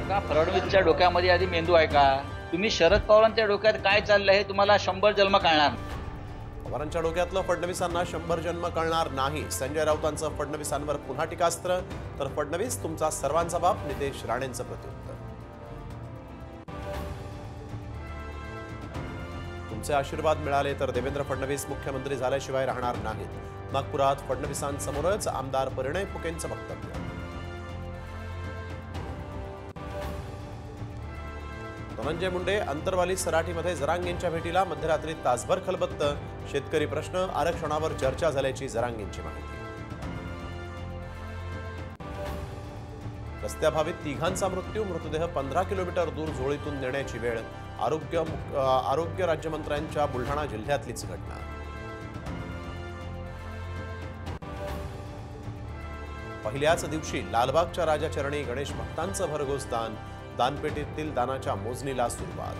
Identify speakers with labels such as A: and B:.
A: का फडणवीसच्या डोक्यामध्ये आधी मेंदू आहे का? तुम्ही शरद पवारांच्या डोक्यात काय चाललंय हे तुम्हाला 100 जन्म कळणार.
B: पवारांच्या डोक्यातलं फडणवीसांना 100 जन्म कळणार नाही. संजय राऊतांचं फडणवीसांवर पुन्हा टीकास्त्र. तर फडणवीस तुमचा सर्वांचा बाप, नितेश राणेंचं प्रत्युत्तर. तुमचे आशीर्वाद मिळाले तर देवेंद्र फडणवीस मुख्यमंत्री झाल्याशिवाय राहणार नाहीत. नागपुरात फडणवीसांसमोरच आमदार परिणय फुकेंचं वक्तव्य. धनंजय मुंडे अंतरवाली सराटीमध्ये जरांगेंच्या भेटीला. मध्यरात्री तासभर खलबत्त. शेतकरी प्रश्न, आरक्षणावर चर्चा झाल्याची जरांगेंची माहिती. रस्त्याभावी तिघांचा मृत्यू. मृतदेह 15 किलोमीटर दूर झोळीतून नेण्याची वेळ. आरोग्य राज्यमंत्र्यांच्या बुलढाणा जिल्ह्यातलीच घटना. पहिल्याच दिवशी लालबागच्या राजाचरणी गणेश भक्तांचं भरघोस दान. दानपेटीतील दानाच्या मोजणीला सुरुवात.